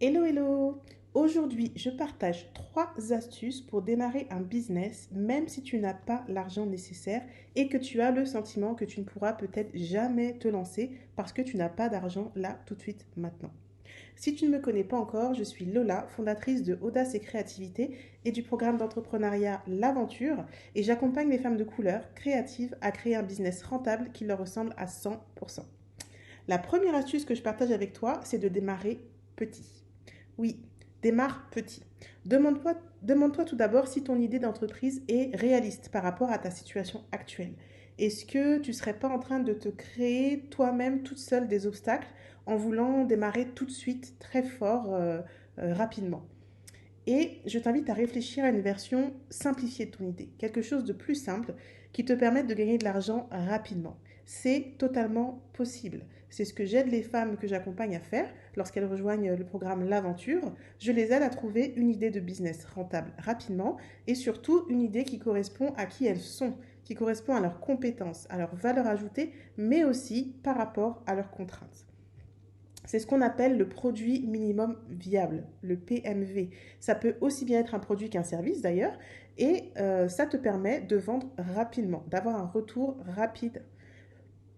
Hello, hello! Aujourd'hui, je partage 3 astuces pour démarrer un business, même si tu n'as pas l'argent nécessaire et que tu as le sentiment que tu ne pourras peut-être jamais te lancer parce que tu n'as pas d'argent là, tout de suite, maintenant. Si tu ne me connais pas encore, je suis Lola, fondatrice de Audace et Créativité et du programme d'entrepreneuriat L'Aventure, et j'accompagne les femmes de couleur créatives à créer un business rentable qui leur ressemble à 100%. La première astuce que je partage avec toi, c'est de démarrer petit. Oui, démarre petit. Demande-toi tout d'abord si ton idée d'entreprise est réaliste par rapport à ta situation actuelle. Est-ce que tu ne serais pas en train de te créer toi-même toute seule des obstacles en voulant démarrer tout de suite très fort, rapidement? Et je t'invite à réfléchir à une version simplifiée de ton idée, quelque chose de plus simple qui te permette de gagner de l'argent rapidement. C'est totalement possible. C'est ce que j'aide les femmes que j'accompagne à faire lorsqu'elles rejoignent le programme L'Aventure. Je les aide à trouver une idée de business rentable rapidement et surtout une idée qui correspond à qui elles sont, qui correspond à leurs compétences, à leurs valeurs ajoutées, mais aussi par rapport à leurs contraintes. C'est ce qu'on appelle le produit minimum viable, le PMV. Ça peut aussi bien être un produit qu'un service d'ailleurs, et ça te permet de vendre rapidement, d'avoir un retour rapide.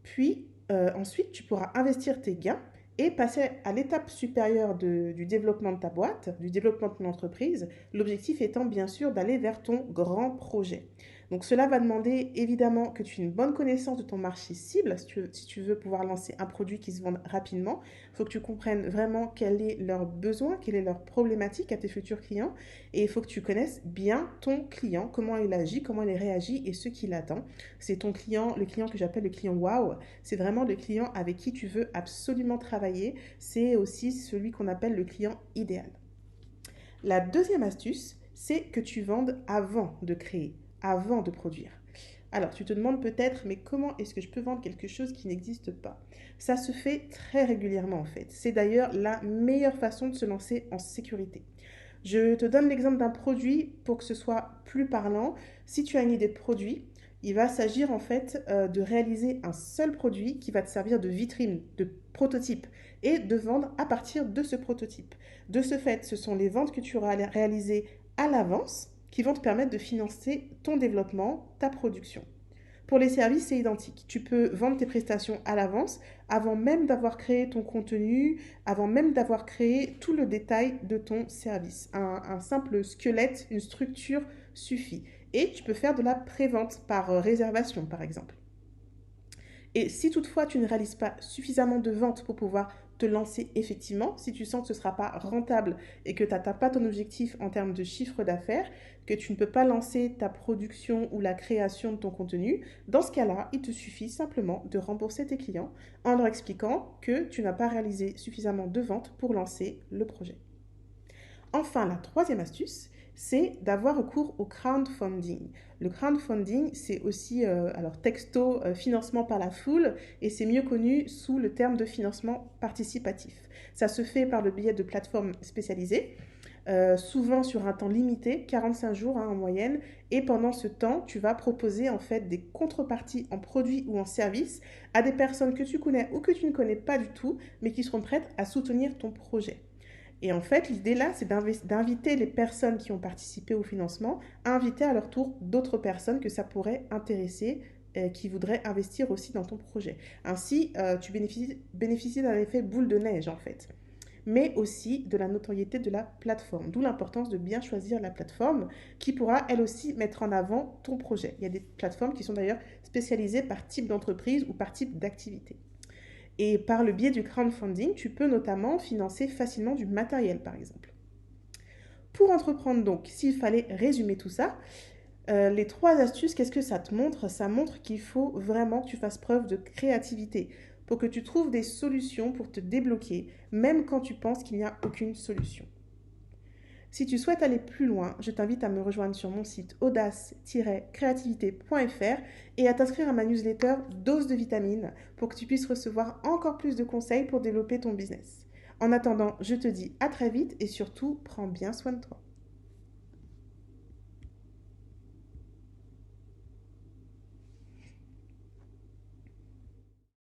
Puis ensuite, tu pourras investir tes gains et passer à l'étape supérieure du développement de ta boîte, du développement de ton entreprise, l'objectif étant bien sûr d'aller vers ton grand projet. Donc cela va demander évidemment que tu aies une bonne connaissance de ton marché cible si tu veux pouvoir lancer un produit qui se vende rapidement. Il faut que tu comprennes vraiment quel est leur besoin, quelle est leur problématique à tes futurs clients et il faut que tu connaisses bien ton client, comment il agit, comment il réagit et ce qu'il attend. C'est ton client, le client que j'appelle le client wow. C'est vraiment le client avec qui tu veux absolument travailler. C'est aussi celui qu'on appelle le client idéal. La deuxième astuce, c'est que tu vendes avant de créer, avant de produire. Alors, tu te demandes peut-être, mais comment est-ce que je peux vendre quelque chose qui n'existe pas? Ça se fait très régulièrement en fait. C'est d'ailleurs la meilleure façon de se lancer en sécurité. Je te donne l'exemple d'un produit pour que ce soit plus parlant. Si tu as une idée de produit, il va s'agir en fait de réaliser un seul produit qui va te servir de vitrine, de prototype et de vendre à partir de ce prototype. De ce fait, ce sont les ventes que tu auras réalisées à l'avance qui vont te permettre de financer ton développement, ta production. Pour les services, c'est identique. Tu peux vendre tes prestations à l'avance, avant même d'avoir créé ton contenu, avant même d'avoir créé tout le détail de ton service. Un simple squelette, une structure suffit. Et tu peux faire de la prévente par réservation, par exemple. Et si toutefois tu ne réalises pas suffisamment de ventes pour pouvoir te lancer effectivement, si tu sens que ce ne sera pas rentable et que tu n'atteins pas ton objectif en termes de chiffre d'affaires, que tu ne peux pas lancer ta production ou la création de ton contenu, dans ce cas-là, il te suffit simplement de rembourser tes clients en leur expliquant que tu n'as pas réalisé suffisamment de ventes pour lancer le projet. Enfin, la troisième astuce, c'est d'avoir recours au crowdfunding. Le crowdfunding, c'est aussi, alors texto, financement par la foule, et c'est mieux connu sous le terme de financement participatif. Ça se fait par le biais de plateformes spécialisées, souvent sur un temps limité, 45 jours en moyenne, et pendant ce temps, tu vas proposer en fait des contreparties en produits ou en services à des personnes que tu connais ou que tu ne connais pas du tout, mais qui seront prêtes à soutenir ton projet. Et en fait, l'idée là, c'est d'inviter les personnes qui ont participé au financement à inviter à leur tour d'autres personnes que ça pourrait intéresser, qui voudraient investir aussi dans ton projet. Ainsi, tu bénéficies d'un effet boule de neige en fait, mais aussi de la notoriété de la plateforme. D'où l'importance de bien choisir la plateforme qui pourra elle aussi mettre en avant ton projet. Il y a des plateformes qui sont d'ailleurs spécialisées par type d'entreprise ou par type d'activité. Et par le biais du crowdfunding, tu peux notamment financer facilement du matériel, par exemple. Pour entreprendre donc, s'il fallait résumer tout ça, les 3 astuces, qu'est-ce que ça te montre? Ça montre qu'il faut vraiment que tu fasses preuve de créativité pour que tu trouves des solutions pour te débloquer, même quand tu penses qu'il n'y a aucune solution. Si tu souhaites aller plus loin, je t'invite à me rejoindre sur mon site audace-créativité.fr et à t'inscrire à ma newsletter Dose de vitamines pour que tu puisses recevoir encore plus de conseils pour développer ton business. En attendant, je te dis à très vite et surtout, prends bien soin de toi.